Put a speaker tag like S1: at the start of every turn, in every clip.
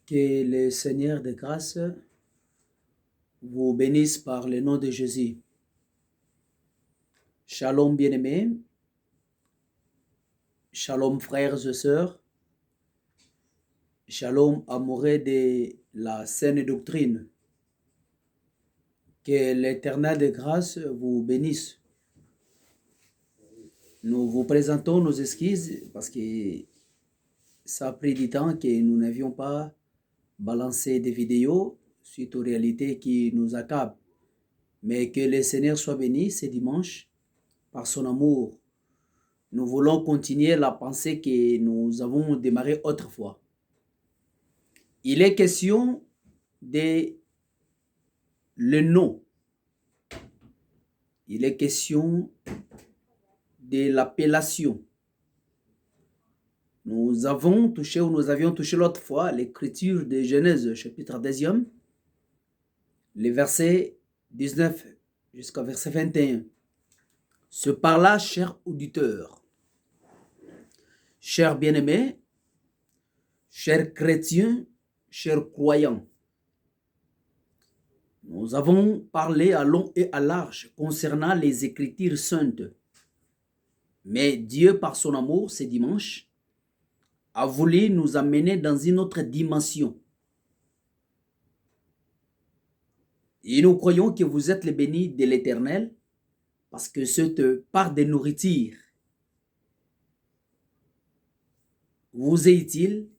S1: Que le Seigneur de grâce vous bénisse par le nom de Jésus. Shalom bien-aimés, shalom frères et sœurs, shalom amoureux de la saine doctrine. Que l'Éternel de grâce vous bénisse. Nous vous présentons nos excuses parce que ça a pris du temps que nous n'avions pas balancé des vidéos suite aux réalités qui nous accablent. Mais que le Seigneur soit béni ce dimanche par son amour. Nous voulons continuer la pensée que nous avons démarrée autrefois. Il est question de le nom. Il est question de l'appellation. Nous avions touché l'autre fois l'écriture de Genèse chapitre 10, les versets 19 jusqu'à verset 21. Ce par-là, chers auditeurs, chers bien-aimés, chers chrétiens, chers croyants, nous avons parlé à long et à large concernant les Écritures saintes. Mais Dieu, par son amour, ce dimanche, a voulu nous amener dans une autre dimension. Et nous croyons que vous êtes les bénis de l'Éternel parce que cette part de nourriture vous est utile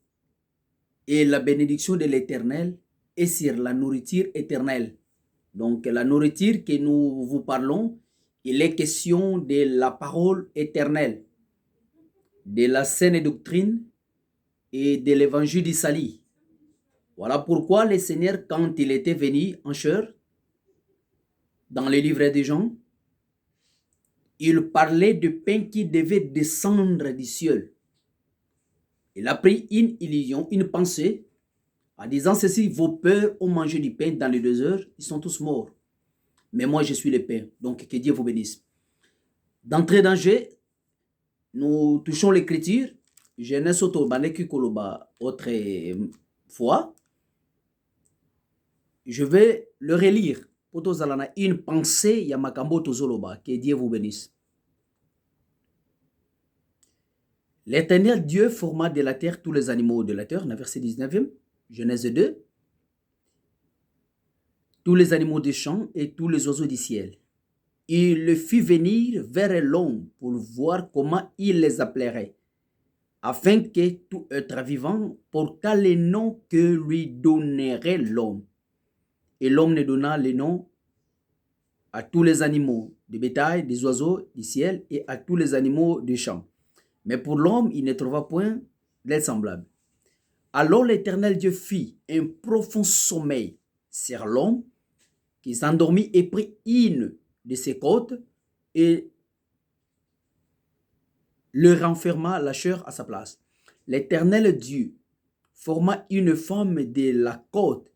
S1: et la bénédiction de l'Éternel est sur la nourriture éternelle. Donc la nourriture que nous vous parlons, il est question de la parole éternelle, de la saine doctrine et de l'évangile du salut. Voilà pourquoi le Seigneur, quand il était venu en chair, dans le livre des Jean, il parlait de pain qui devait descendre du ciel. Il a pris une illusion, une pensée, en disant ceci: vos pères ont mangé du pain dans les 2 heures, ils sont tous morts. Mais moi, je suis le pain. Donc, que Dieu vous bénisse. D'entrée dans jeu, nous touchons l'écriture. Genèse auto baneki koloba autre fois. Je vais le relire. Une pensée yamakambo tozoloba. Que Dieu vous bénisse. L'Éternel Dieu forma de la terre tous les animaux de la terre, verset 19, Genèse 2, tous les animaux des champs et tous les oiseaux du ciel. Il le fit venir vers l'homme pour voir comment il les appellerait, afin que tout être vivant portât les noms que lui donnerait l'homme. Et l'homme ne donna les noms à tous les animaux de bétail, des oiseaux du ciel et à tous les animaux des champs. Mais pour l'homme, il ne trouva point d'aide semblable. Alors l'Éternel Dieu fit un profond sommeil sur l'homme, qui s'endormit et prit une de ses côtes et le renferma la chair à sa place. L'Éternel Dieu forma une femme de la côte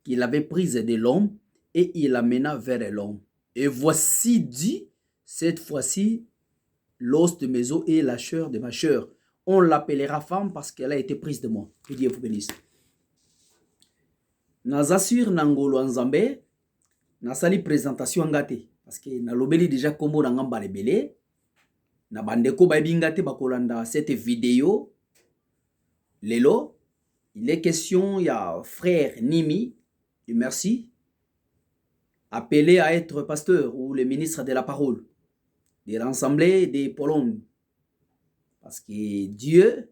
S1: qu'il avait prise de l'homme et il l'amena vers l'homme. Et voici dit, cette fois-ci, l'os de mes os et la chair de ma chair. On l'appellera femme parce qu'elle a été prise de moi. Que Dieu vous bénisse. Nazasur nangolo anzambe, nasali présentation ngate parce que nalobeli déjà kombo na ngamba lebele na bandeko bayebi ngate bakolanda cette vidéo. Lelo, il est question, il y a frère Nimi, et merci, appelé à être pasteur ou le ministre de la parole de l'Assemblée des Pologne. Parce que Dieu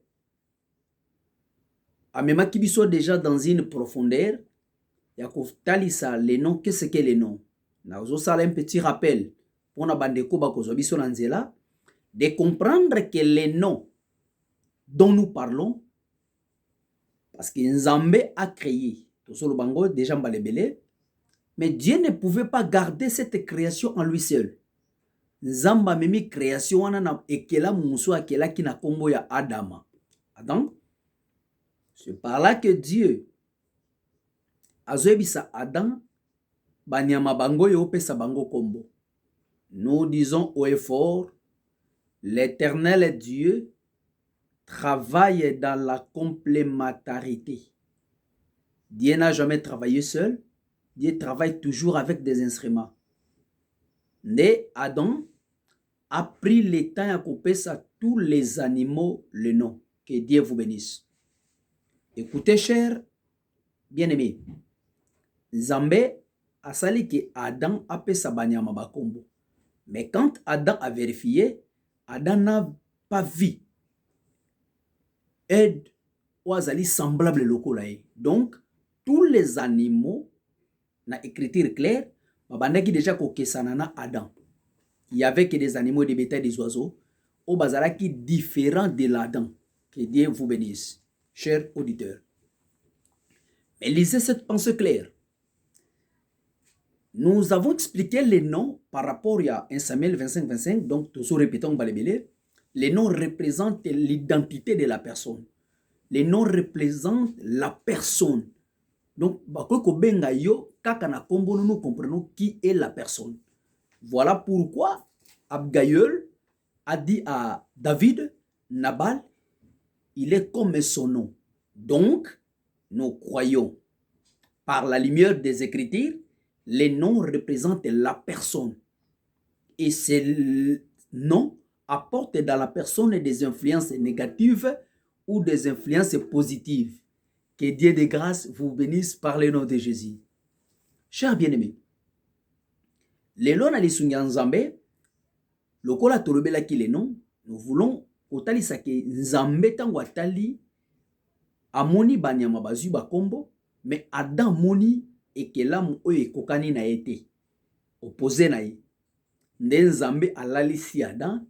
S1: a même qui soit déjà dans une profondeur, il y a talisa les noms, qu'est-ce que les noms. Nous avons un petit rappel pour na bandeko bakozo biso nanzela de comprendre que les noms dont nous parlons, parce que Nzambe a créé tout le bango déjà mbalebele, mais Dieu ne pouvait pas garder cette création en lui seul. Nzamba memi création wana na ekela muso akela ki na kombo ya Adama. Adam, c'est par là que Dieu azoebisa Adam banyama bango yo pesa bango kombo. Nous disons haut et fort, l'Éternel Dieu travaille dans la complémentarité. Dieu n'a jamais travaillé seul. Dieu travaille toujours avec des instruments. Mais Adam a pris le temps à couper à tous les animaux le nom. Que Dieu vous bénisse. Écoutez, chers bien-aimés. Nzambe a sali que Adam a fait sa banyama bakombo. Mais quand Adam a vérifié, Adam n'a pas vu aide ou azali semblable lokola. Donc, tous les animaux, na écriture claire, babandaki déjà kokesana na Adam. Il y avait que des animaux, des bétails, des oiseaux, au bazalaki différent de l'Adam. Que Dieu vous bénisse, chers auditeurs. Mais lisez cette pensée claire. Nous avons expliqué les noms par rapport à 1 Samuel 25-25, donc toujours répétons balébélé. Les noms représentent l'identité de la personne. Les noms représentent la personne. Donc, nous comprenons qui est la personne. Voilà pourquoi Abigail a dit à David, Nabal, il est comme son nom. Donc, nous croyons par la lumière des Écritures, les noms représentent la personne. Et ces noms apportent dans la personne des influences négatives ou des influences positives. Que Dieu de grâce vous bénisse par le nom de Jésus. Chers bien-aimés, les noms na lisunga nzambe, lokola tolobela ki les noms, nous voulons kotalisa ke nzambe tango atali amoni banyama bazui bakombo, mais Adam moni ekelamu oyo ekokani na ete opposé na ye. Nde nzambe alalisi Adam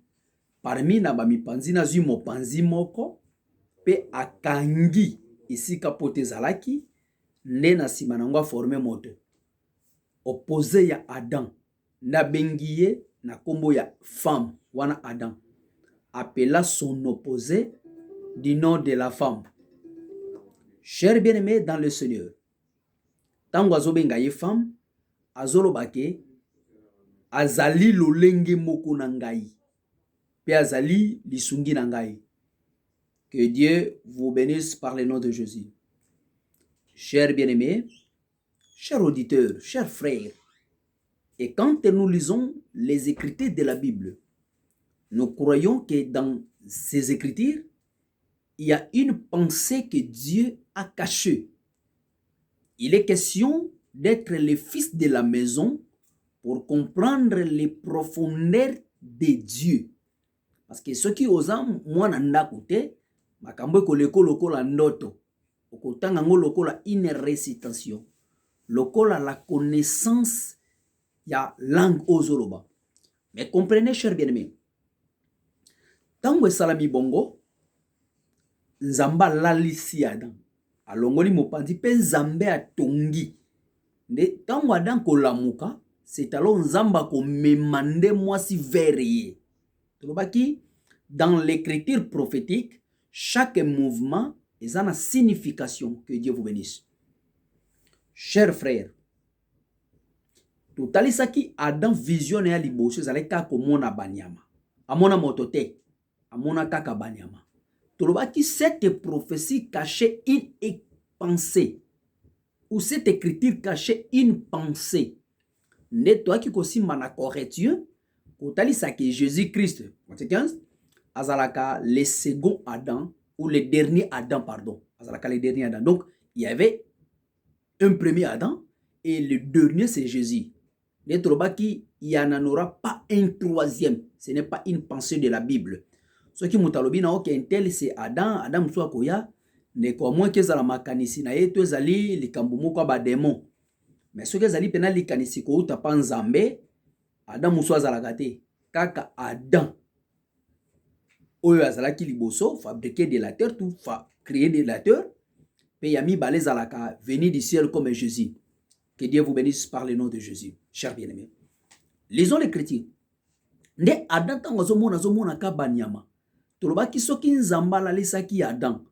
S1: parmi na bamipanzi na zui mopanzi moko pe akangi isika pote zalaki nde na sima nango aforme moto. Opposé ya Adam na bengi ye na kombo ya femme wana Adam. Appela son opposé du nom de la femme. Chers bien-aimés dans le Seigneur, tango azobenga ye femme, azolobake azali lolenge moko na ngai, pe azali lisungi na ngai. Que Dieu vous bénisse par le nom de Jésus. Chers bien-aimés, chers auditeurs, chers frères, et quand nous lisons les Écritures de la Bible, nous croyons que dans ces Écritures, il y a une pensée que Dieu a cachée. Il est question d'être le fils de la maison pour comprendre les profondeurs de Dieu. Parce que ceux qui osent, moi, nanda kote, makambo koleko lokola ndoto, okotanga ngo lokola une récitation, lokola la connaissance ya langue ozoloba. Mais comprenez, chers bien-aimés, tango salami bongo, nzamba lalisi Adam, alongoli mopandi pe nzambe atongi. Nde tango Adam kolamuka, c'est alors nzamba ko memande mwasi verye. Tolobaki, dans l'écriture prophétique, chaque mouvement est une signification. Que Dieu vous bénisse. Chers frères, tutalisaki Adam visionne ya liboso zaleka komona banyama. Amona motote, amona kaka banyama. Tolobaki cette prophétie cachait une pensée. Ou cette écriture cachait une pensée. Ne toi qui kosimba na correction, kotalisaki Jésus-Christ, azalaka le second Adam, ou le dernier Adam, pardon. Azalaka le dernier Adam. Donc, il y avait un premier Adam, et le dernier, c'est Jésus. Les trobaki, il n'y en aura pas un troisième. Ce n'est pas une pensée de la Bible. Ce qui mutalobi na ok, un tel, c'est Adam, Adam soit koya, ne ko moins que la makanisi na ye, to zali, likambumu kwa ba démon. Mais ce que zali pena likanisi ko uta pa nzambe, Adam soit zalagate, kaka Adam. Oyo azalaki liboso, fabriquer de la terre, tout créer de la terre, pe yami balé zalaka, venir du ciel comme Jésus. Que Dieu vous bénisse par le nom de Jésus, chers bien-aimés. Lisons les chrétiens. Nde Adam tango azomona ka banyama. Tolobaki soki nzamba lalisaki Adam.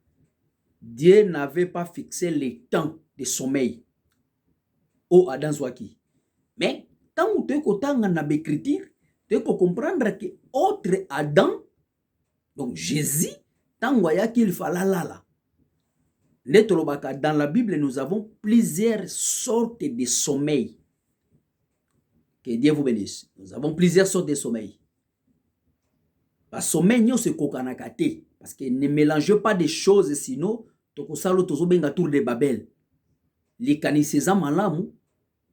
S1: Dieu n'avait pas fixé le temps de sommeil. O Adam zwaki. Mais tango te ko tanga na l'écriture, te ko comprendre que autre Adam, donc Jésus, tango ya qu'il fallait lala. Dans la Bible, nous avons plusieurs sortes de sommeil. Que Dieu vous bénisse. Nous avons plusieurs sortes de sommeil. Le sommeil, c'est kokanakate. Parce que ne mélangez pas des choses, sinon, tokosalo tozobenga tour de Babel. Les kaniseza malamu,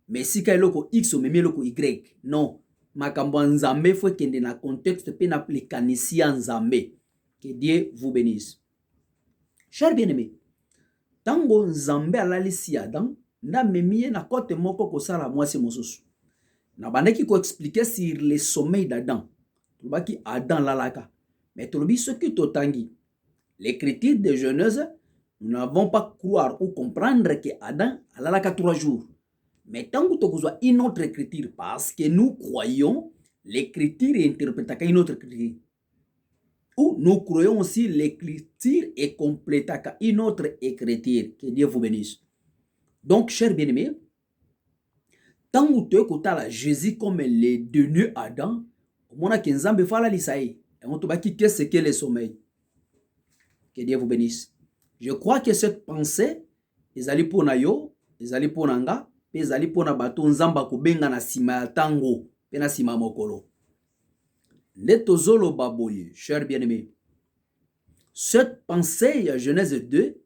S1: mais si ka eloko X ou même eloko Y. Non. Makambo nzambe faut kende na contexte pe na likanisi nzambe. Que Dieu vous bénisse. Chers bien-aimés, tango nzambe alalisi Adam, na memie na kote moko kosala mwasi mosusu. Na bandaki ko expliquer sur le sommeil d'Adam. Tobaki Adam lalaka. Mais tolobi ce qui totangi. L'écriture de Genèse, nous n'avons pas croire ou comprendre que Adam alalaka 3 jours. Mais tant que tu as une autre écriture, parce que nous croyons l'écriture et interprétée une autre écriture. Ou nous croyons aussi l'écriture et complète une autre écriture. Que Dieu vous bénisse. Donc, chers bien-aimés, tant que tu as Jésus comme le devenu Adam, on a qu'un zambe fala lisaï. Et on te va quitter ce qu'est le sommeil. Que Dieu vous bénisse. Je crois que cette pensée, ils allaient pour Nayo, ils allaient pour Nanga, ils allaient pour Nabato, Nzamba Kubenga na sima tango, pena sima mokolo. Netozolo baboye, cher bien-aimé. Cette pensée, Genèse 2,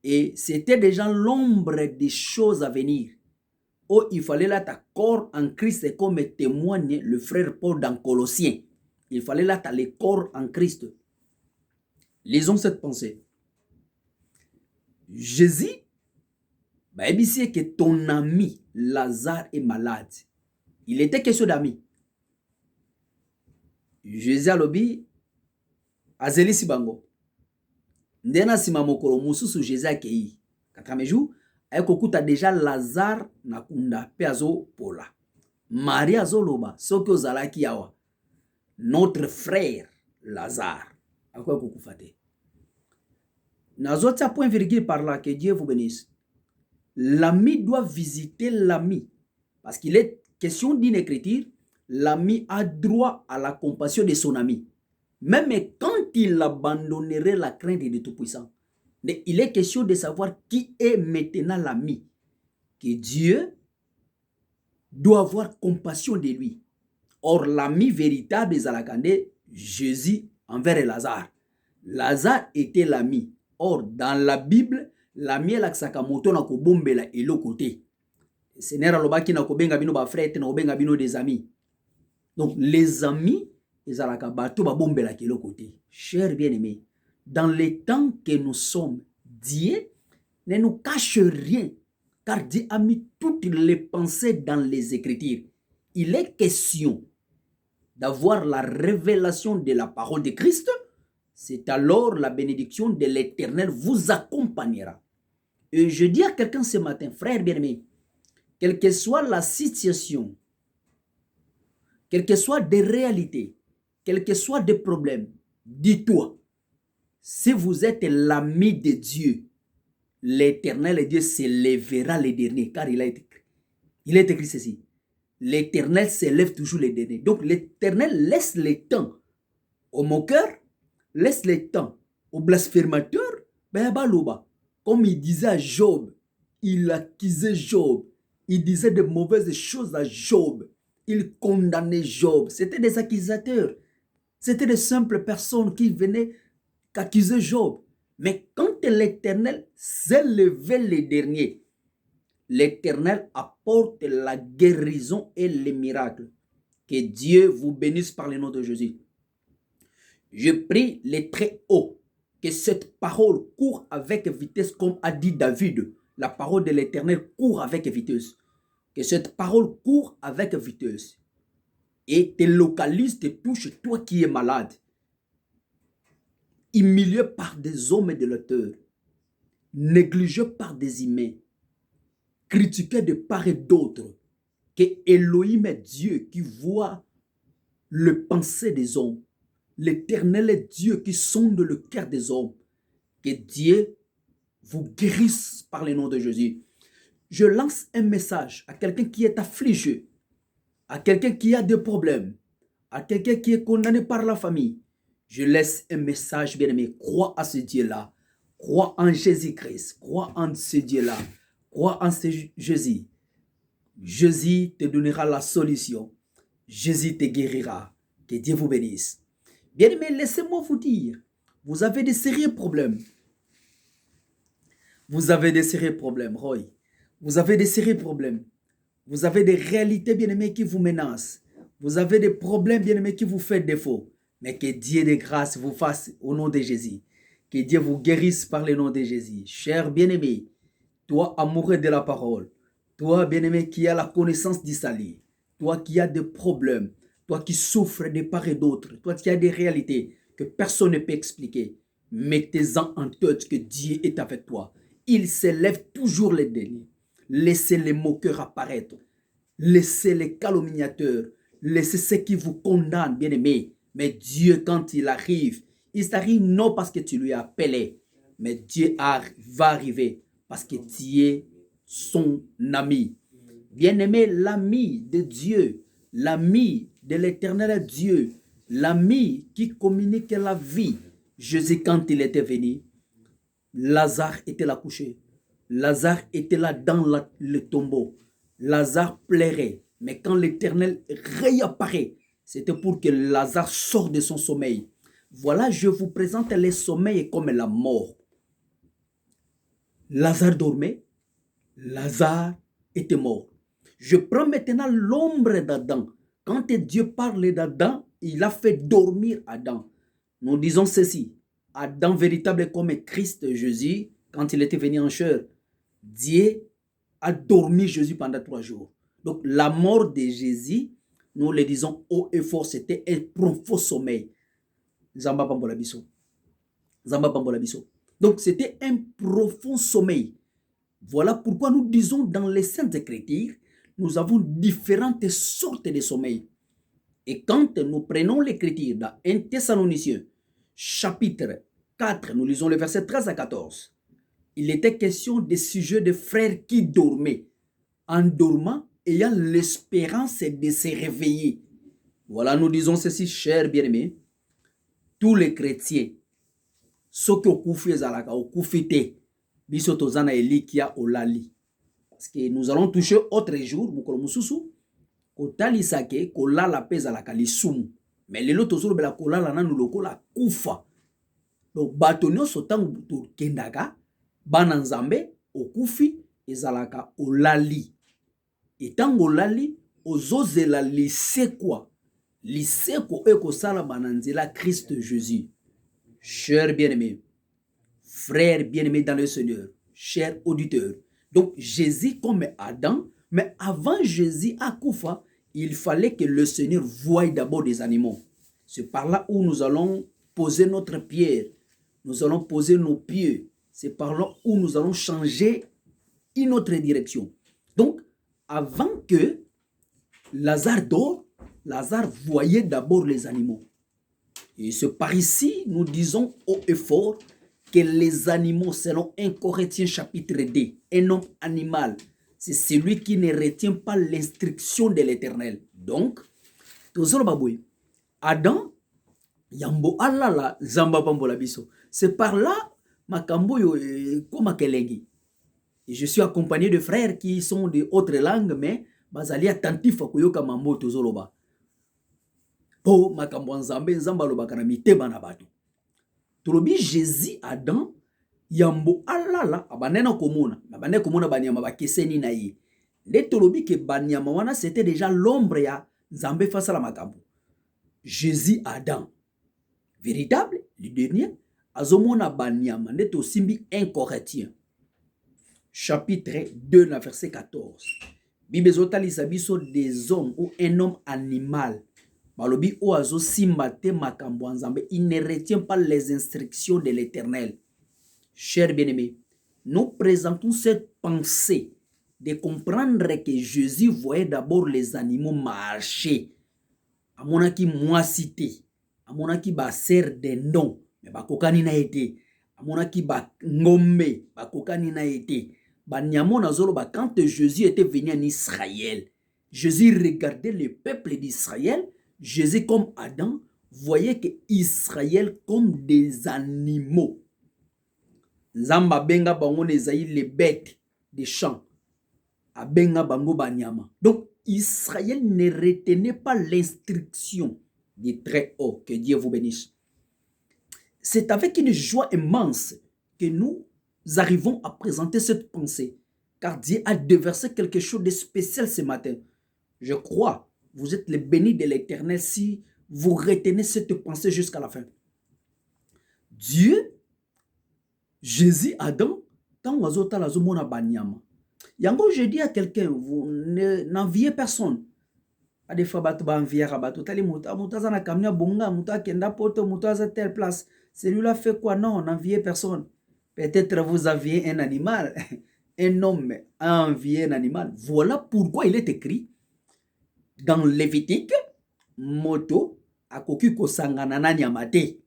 S1: et c'était déjà l'ombre des choses à venir. Oh, il fallait là ta corps en Christ comme témoigne le frère Paul dans Colossiens. Il fallait là ta le corps en Christ. Lisons cette pensée. Jésus, bah, c'est que ton ami Lazare est malade. Il était question d'ami. Jésus a lobi azeli sibango. Ndena sima mokolo mususu Jésus a kei. Katame jou, ayokokuta déjà Lazare na kunda pe azo pola. Marie azo loba soki ozalaki yawa. Notre frère Lazare. Akoya kokufate. Nazotia point virgule par là, que Dieu vous bénisse. L'ami doit visiter l'ami. Parce qu'il est question d'une écriture, l'ami a droit à la compassion de son ami. Même quand il abandonnerait la crainte de Tout-Puissant. Mais il est question de savoir qui est maintenant l'ami. Que Dieu doit avoir compassion de lui. Or, l'ami véritable de Zalakande, Jésus envers Lazare. Lazare était l'ami. Or, dans la Bible, l'ami est la sakamoto na kobombela et l'autre côté. Seigneur alobaki na kobenga bino ba frère na kobenga bino des amis. Donc, les amis, ils alaka bato ba bombela et l'autre côté. Chers bien-aimés, dans les temps que nous sommes, Dieu ne nous cache rien, car Dieu a mis toutes les pensées dans les Écritures. Il est question d'avoir la révélation de la parole de Christ. C'est alors la bénédiction de l'Éternel vous accompagnera. Et je dis à quelqu'un ce matin, frère bien-aimé, quelle que soit la situation, quelles que soient des réalités, quels que soient des problèmes, dis-toi, si vous êtes l'ami de Dieu, l'Éternel Dieu s'élèvera les derniers, car il est écrit ceci. L'Éternel s'élève toujours les derniers. Donc l'Éternel laisse le temps au moqueur, laisse le temps au blasphémateur, comme il disait à Job, il accusait Job, il disait de mauvaises choses à Job, il condamnait Job. C'était des accusateurs, c'était des simples personnes qui venaient accuser Job. Mais quand l'Éternel s'est levé les derniers, l'Éternel apporte la guérison et les miracles. Que Dieu vous bénisse par le nom de Jésus. Je prie les très hauts que cette parole court avec vitesse, comme a dit David. La parole de l'Éternel court avec vitesse. Que cette parole court avec vitesse et te localise, te touche, toi qui es malade, humilié par des hommes et de l'auteur, négligé par des humains, critiqué de part et d'autre, que Elohim est Dieu qui voit le pensée des hommes. L'Éternel est Dieu qui sonde le cœur des hommes. Que Dieu vous guérisse par le nom de Jésus. Je lance un message à quelqu'un qui est affligé, à quelqu'un qui a des problèmes, à quelqu'un qui est condamné par la famille. Je laisse un message, bien-aimé. Crois à ce Dieu-là. Crois en Jésus-Christ. Crois en ce Dieu-là. Crois en ce Jésus. Jésus te donnera la solution. Jésus te guérira. Que Dieu vous bénisse. Bien-aimés, laissez-moi vous dire, vous avez des sérieux problèmes. Vous avez des sérieux problèmes, Roy. Vous avez des sérieux problèmes. Vous avez des réalités, bien-aimés, qui vous menacent. Vous avez des problèmes, bien-aimés, qui vous font défaut. Mais que Dieu de grâce vous fasse au nom de Jésus. Que Dieu vous guérisse par le nom de Jésus. Cher bien-aimé, toi amoureux de la parole, toi bien-aimé qui as la connaissance du salut, toi qui as des problèmes, toi qui souffres de part et d'autre, toi qui as des réalités que personne ne peut expliquer, mettez-en en tête que Dieu est avec toi. Il s'élève toujours les derniers. Laissez les moqueurs apparaître. Laissez les calomniateurs. Laissez ceux qui vous condamnent, bien-aimés. Mais Dieu, quand il arrive non parce que tu lui as appelé, mais Dieu va arriver parce que tu es son ami. Bien-aimé, l'ami de Dieu, l'ami de l'éternel Dieu, l'ami qui communique la vie. Jésus, quand il était venu, Lazare était là couché. Lazare était là dans le tombeau. Lazare pleurait. Mais quand l'Éternel réapparaît, c'était pour que Lazare sorte de son sommeil. Voilà, je vous présente le sommeil comme la mort. Lazare dormait. Lazare était mort. Je prends maintenant l'ombre d'Adam. Quand Dieu parle d'Adam, il a fait dormir Adam. Nous disons ceci. Adam véritable comme Christ Jésus, quand il était venu en chair, Dieu a dormi Jésus pendant 3 jours. Donc la mort de Jésus, nous le disons haut et fort, c'était un profond sommeil. Zamba Pambola Biso. Zamba Pambola Biso. Donc c'était un profond sommeil. Voilà pourquoi nous disons dans les Saintes Écritures, nous avons différentes sortes de sommeil. Et quand nous prenons l'Écriture dans 1 Thessaloniciens, chapitre 4, nous lisons le verset 13 à 14. Il était question des sujets de frères qui dormaient, en dormant, ayant l'espérance de se réveiller. Voilà, nous disons ceci, chers bien-aimés, tous les chrétiens, ceux qui ont koufi zalaka, ont koufité, biso tozana elikia olali. Parce que nous allons toucher autre jour, mukolo mususu, kotali sake, kolala pezalaka lisumu. Mais lelo tozolo bela kolala nanu lokola kufa. Donc bato nyonso tango kendaka bana nzambe okufi ezalaka olali. Et tango olali ozozela lisekwa. Liseko ekosala bananzela Christ Jésus. Chers bien-aimés, frères bien-aimés dans le Seigneur, chers auditeurs. Donc Jésus comme Adam, mais avant Jésus à Koufa, il fallait que le Seigneur voie d'abord des animaux. C'est par là où nous allons poser notre pierre. Nous allons poser nos pieds. C'est par là où nous allons changer une autre direction. Donc, avant que Lazare dort, Lazare voyait d'abord les animaux. Et c'est par ici, nous disons haut et fort que les animaux, selon 1 Corinthiens chapitre 2, un homme animal, c'est celui qui ne retient pas l'instruction de l'Éternel. Donc, Adam, Yambo alala zamba pambola biso. C'est par là makambo yo koma kelengi. Et je suis accompagné de frères qui sont de autres langues, mais bazali attentif à koyoka mambo tozoloba. Po makambo nzambe nzamba loba kana miteba na bato. Tolobi Jésus Adam Yambo alala abanena komona. Abanena komona banyama bakeseni na ye. Nde tolobi ke banyama wana c'était déjà l'ombre ya nzambe face à la makambo. Jésus Adam véritable, le dernier, azomona banyama, net au simbi 1 Corinthiens, chapitre 2, verset 14. Bible zotalisa biso des hommes ou un homme animal. Balobi o azo simbate makambo nzambe, il ne retient pas les instructions de l'Éternel. Chers bien-aimés, nous présentons cette pensée de comprendre que Jésus voyait d'abord les animaux marcher. Amonaki moi cité. Amonaki ba ser dendon mais ba kokani na été amonaki ba ngombe ba kokani na été ba nyamona zolo ba quand Jésus était venu en Israël, Jésus regardait le peuple d'Israël. Jésus comme Adam voyait que Israël comme des animaux. Nzamba benga bango nezaï les bêtes des champs. Abenga bango banyama. Donc Israël ne retenait pas l'instruction du très haut. Que Dieu vous bénisse. C'est avec une joie immense que nous arrivons à présenter cette pensée. Car Dieu a déversé quelque chose de spécial ce matin. Je crois, vous êtes les bénis de l'Éternel si vous retenez cette pensée jusqu'à la fin. Dieu, Jésus, Adam, quand vous avez la zomona banyama. Yango, je dis à quelqu'un, vous n'enviez personne. A des fois, batu ba envier rabatu. Tali mutaza na kamnia bonga, muta kenda poto, mutaza telle place. Celui-là fait quoi? Non, n'enviez personne. Peut-être vous aviez un animal. Un homme a envié un animal. Voilà pourquoi il est écrit dans Lévitique, moto, akoki kosangana na nyamate.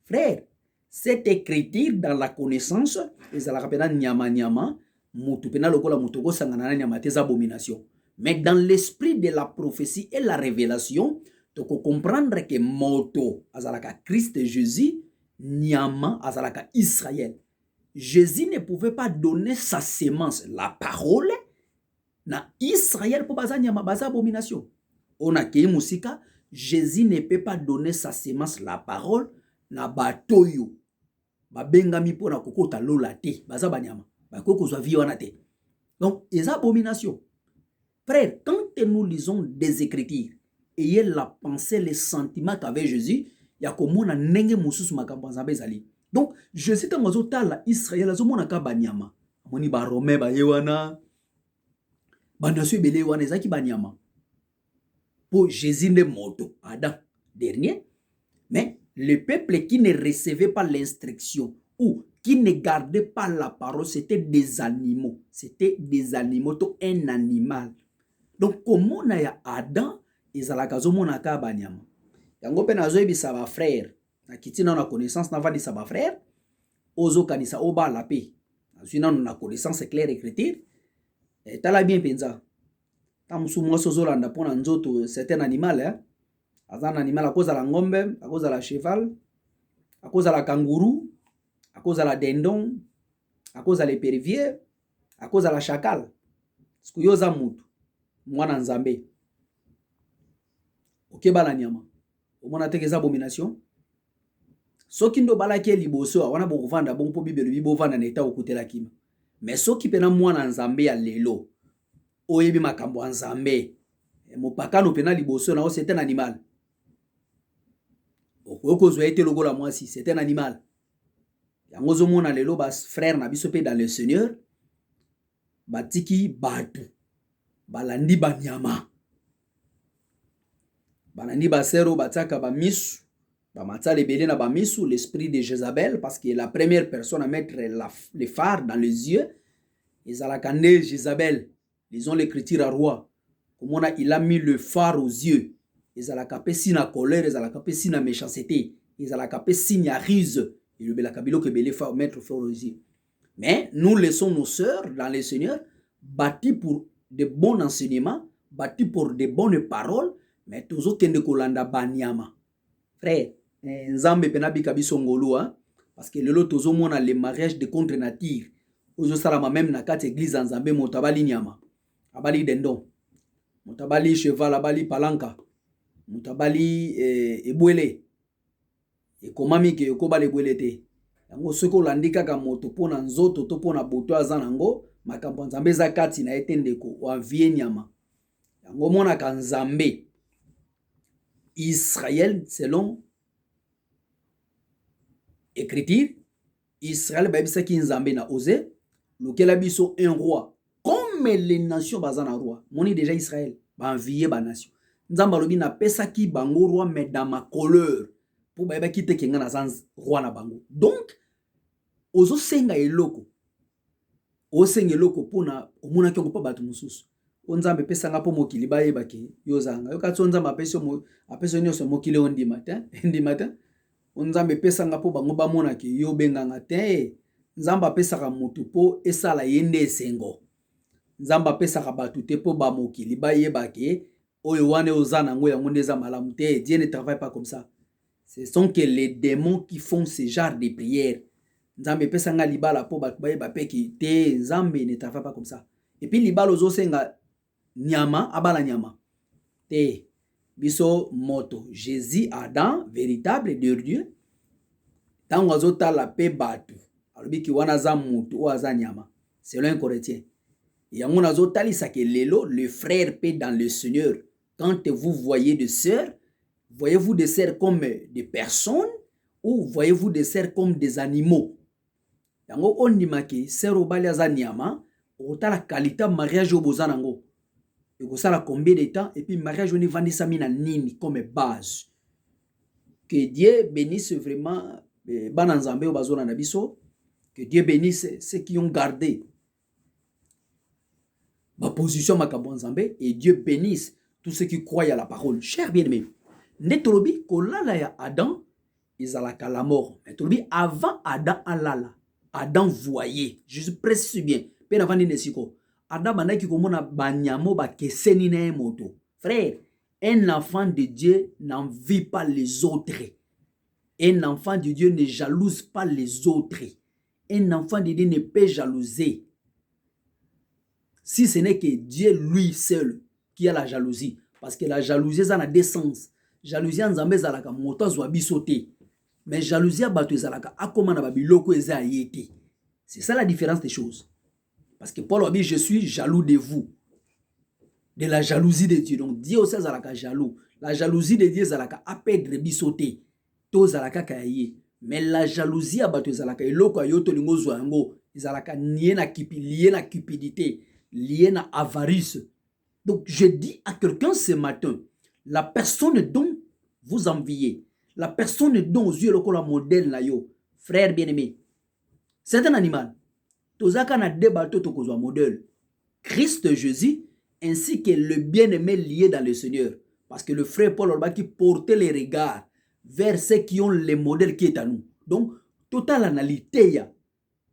S1: Frère, cette écriture dans la connaissance, ils allaient rappeler nyama nyama, mutu pena lokola mutu kosangana na nyamate za abomination. Mais dans l'esprit de la prophétie et la révélation, tu peux comprendre que moto azalaka Christ Jésus, nyama azalaka Israël. Jésus ne pouvait pas donner sa sémence, la parole, na Israël pour baza nyama baza abomination. On a kei musika, Jésus ne peut pas donner sa sémence, la parole, na batoyo. Babengami po na kokota lola te, baza banyama. Bakoko zwa viwana te. Donc, les abominations. Frère, quand nous lisons des Écritures, ayez la pensée, les sentiments qu'avait Jésus, il y a comme on a nenge mususu makambo nzambe ezali. Donc, Jésus tango azotala Israël azomona ka banyama. Amoni ba Romain ba yewana. Bandasu ebele wana ezaki banyama. Pour Jésus ne moto, Adam dernier. Mais le peuple qui ne recevait pas l'instruction ou qui ne gardait pas la parole, c'était des animaux. C'était des animaux, un animal. Donc, comment on a Adam, ils ont la kazomona ka banyama. Yango pe nazo ebisa ba frère. Na kitina na connaissance na vadi sa ba frère. Ozo kanisa oba la paix. Azina na connaissance claire écriture. Et tala bien penza. Ta musumu sozolanda pona nzoto certain animal hein. Azan animal à cause de la ngombe, à cause de la cheval, à cause de la kangourou, à cause de la dindon, à cause de l'épervier, à cause de la chacal. Skuyoza mutu. Mwana nzambe. Okeba la nyama. Omona teke za abomination. Soki ndo balaki liboso wana bokovanda bon po bibelo bibovanda na eta okutela kima. Mais soki pena mwana nzambe ya lelo oyebi makambo nzambe mopakano pena liboso na c'est un animal. Okozwa ete logola mwasi c'est un animal. Yango zomona lelo ba frère na biso pe dans le Seigneur batiki batu balandi banyama. Balandi basero bataka ba misu Bamatsa lebele na bamisu l'esprit de Jézabel parce qu'il est la première personne à mettre les phares dans les yeux. Ils ont la candé Jézabel. Ils ont l'écriture à roi. Comment il a mis le phare aux yeux. Ils ont la capé signe à colère, ils ont la capé signe à méchanceté, ils ont la capé signe à ruse. Et le bela kabilo que belé faut mettre fort aux yeux. Mais nous laissons nos sœurs dans le Seigneur bâtis pour de bons enseignements, bâtis pour de bonnes paroles, mais toujours kende kolanda banyama. Frère, nzambe penabi kabiso ngolo parce que lelo tozomona le mariage de contre nature. Ozo salama même na kati église nzambe motabali nyama. Abali dendon. Motabali cheval, abali palanka. Motabali ebwele. E komami ke yokobali ebwele te. Yango soko landika ka moto pona nzoto to pona boto azanango makambo nzambe za kati na etendeko wa vie nyama. Yango mona ka nzambe Israël selon écriture Israël babisa ki nzambe na osé lokela biso un roi comme les nations bazana roi moni déjà Israël ba envier ba nation nzamba lobi na pesa ki bango roi mais dans ma couleur pour ba ki te kenga na sans roi na bango donc ozo senga eloko o senga eloko pona omona ki ko batu mususu onzambe pesa nga po mokili ba yebaki yozanga yo katso nzamba apeso nyoso mokili ondi matin onzambe pesa nga po bango ba mona ki yo benganga te nzamba pesa ka mutu po esala yende esengo nzamba pesa ka batu te po ba mokili ba yebaki oyo wane ozana ngo yango ndeza malamu te. Dieu ne travaille pas comme ça. Ce sont que les démons qui font ce genre de prières. Nzambe pesa nga libala po baye bapeki te, Nzambe ne travaille pas comme ça. Et puis libala ozo senga nyama abala nyama te. Biso moto Jésus Adam véritable de Dieu. Tango azota la pe batu. Alobi ki wana za mutu o aza nyama. Selon un Corinthien. Yango nazotali sa ke lelo le frère paix dans le Seigneur. Quand vous voyez des sœurs, voyez-vous des sœurs comme des personnes ou voyez-vous des sœurs comme des animaux? Yango ondimaki sœur obali aza nyama, otala qualité mariage oboza nango. Et ça la combien de temps et puis mariage on y vandi samina nini comme base. Que Dieu bénisse vraiment bananzambe obazona na biso. Que Dieu bénisse ceux qui ont gardé ma position makabonzambe et Dieu bénisse tous ceux qui croient à la parole. Cher bien-aimé, netolobi kolala ya Adam izalaka la mort. Netolobi avant Adam alala, Adam voyait. Je précise bien. Pe na vandi nesiko. Adam banaki komona banyamo ba keseni na moto. Frère, un enfant de Dieu n'envie pas les autres. Un enfant de Dieu ne jalouse pas les autres. Un enfant de Dieu ne peut jalouser. Si ce n'est que Dieu lui seul qui a la jalousie. Parce que la jalousie, ça a deux sens. Jalousie, en Zambé, zalaka moto zwa bisoté. Mais jalousie, abatu zalaka akoma na babiloko eza yete. C'est ça la différence des choses. Parce que Paul a dit, je suis jaloux de vous. De la jalousie de Dieu. Donc Dieu aussi zalaka jaloux. La jalousie de Dieu zalaka apedre bisoté. To zalaka kaye. Mais la jalousie abatu zalaka eloko ayoto lingo zwa yango zalaka lié na cupidité, lié na avarice. Donc je dis à quelqu'un ce matin, la personne dont vous enviez, la personne dont aux yeux le modèle na yo, frère bien-aimé, c'est un animal. Tozaka na débat to kozwa modèle. Christ Jésus ainsi que le bien-aimé lié dans le Seigneur. Parce que le frère Paul Orba qui portait les regards vers ceux qui ont les modèles qui est à nous. Donc, total analité ya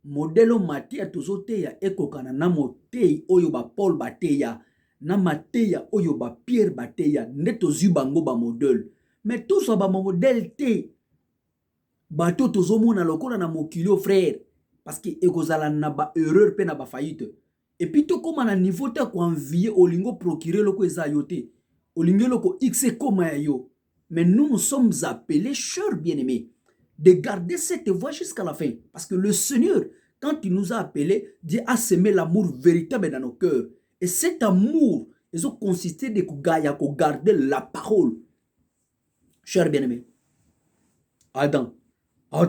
S1: modèle matia tozoteya ekokana na motei oyo ba Paul bateya na mateya oyo ba Pierre bateya nde tozu bango ba modèle. Mais tous ba modèle te bato tozomona lokola na mokilio frère parce que ekozala na ba erreur pe na ba faillite. Et puis to koma na niveau te ko envier olingo procurer loko eza yote. Olingo loko x koma ya yo. Mais nous sommes appelés, chers bien-aimés, de garder cette voie jusqu'à la fin. Parce que le Seigneur, quand il nous a appelés, Dieu a semé l'amour véritable dans nos cœurs. Et cet amour, ils ont consisté de garder la parole. Chers bien-aimés, Adam, ah,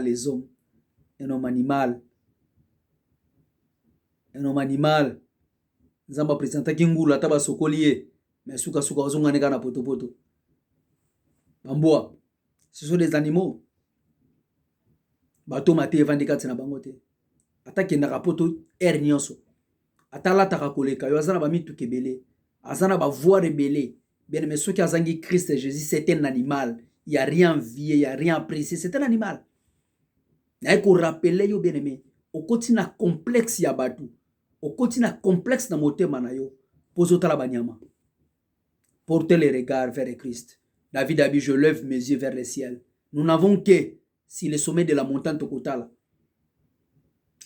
S1: les hommes, un homme animal. Un homme animal. Nzamba présenta kingula taba sokolié. Mais souka ozonganeka na poto. Bamboa, ce sont des animaux. Bato mate evandika tsena bangote. Atake na rapoto nyonso. Atala taka koleka yo azana ba mitu kebele. Azana ba voix rebelle. Bien mais ceux qui azangi Christ Jésus c'est un animal. Il y a rien envié, il y a rien apprécié, c'est un animal. Na ko rappeler yo bien aimé. Au kotina complexe ya batu. Au kotina complexe na motema na yo. Pozo tala banyama. Portez les regards vers Christ. David a dit, je lève mes yeux vers le ciel. Nous n'avons que, si le sommet de la montagne Tokotala,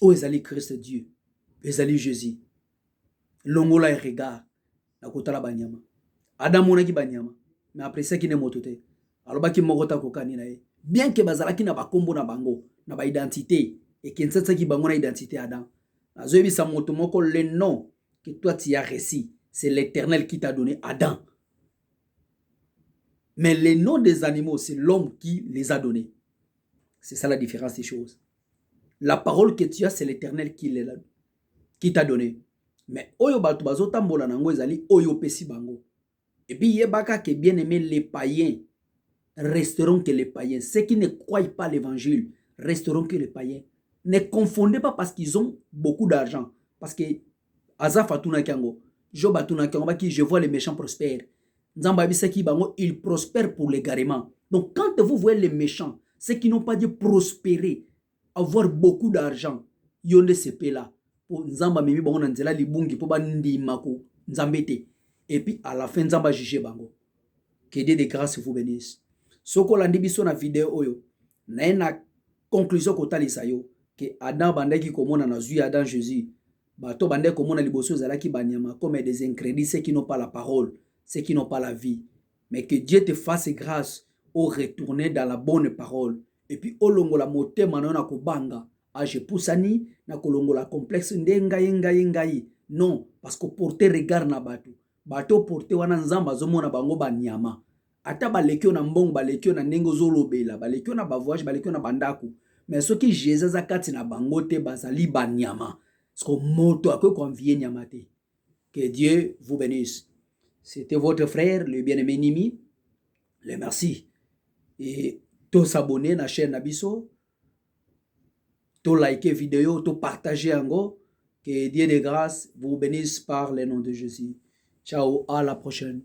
S1: où est Christ Dieu, est Jésus. Longola et regard, na kotala banyama. Adam monaki banyama, mais après ça qui n'est motote. Alors baki mogota kokani na ye. Bien que bazalaki na bakombo na bango, na ba identité, et qui nsatsa ki bango na identité Adam. Azoyebi sa moto moko le nom que toi tu as reçu, c'est l'Éternel qui t'a donné Adam. Mais les noms des animaux, c'est l'homme qui les a donnés. C'est ça la différence des choses. La parole que tu as, c'est l'Éternel qui t'a donné. Mais oyo bato bazotambola nango ezali oyo pesi bango. Et puis yebaka que bien aimé les païens resteront que les païens. Ceux qui ne croient pas l'évangile resteront que les païens. Ne confondez pas parce qu'ils ont beaucoup d'argent. Parce que Azaf atuna kango, Job atuna kango qui je vois les méchants prospères. Ils prospèrent pour l'égarement. Donc quand vous voyez les méchants, ceux qui n'ont pas dit prospérer, avoir beaucoup d'argent, yonde sepe là. Pour Nzamba mimi bango nanzela libungi pour bandi mako Nzambete. Et puis à la fin Nzamba juge bango. Que Dieu de grâce vous bénisse. Soko landi biso na vidéo oyo. Na conclusion kotalisa yo que Adam bandaki komona na zui Adam Jésus bato bandaki komona liboso ezalaki banyama comme des incrédules, ceux qui n'ont pas la parole, ceux qui n'ont pas la vie, mais que Dieu te fasse grâce au retourner dans la bonne parole et puis olongola motema na kobanga age pusani na kolongola complexe ndengai non parce que porter regard na bato porter wana nzamba zomona bango banyama ata balekio na mbongo balekio na ndenge ozolobela balekio na bavoyage balekio na bandako mais soki Jésus aza kati na bango te bazali banyama parce que moto akoki konvie nyama te. Que Dieu vous bénisse. C'était votre frère le bien-aimé Nimi. Le merci et to s'abonner na chaîne Nabiso, to liker vidéo, to partager yango. Que Dieu de grâce vous bénisse par le nom de Jésus. Ciao, à la prochaine.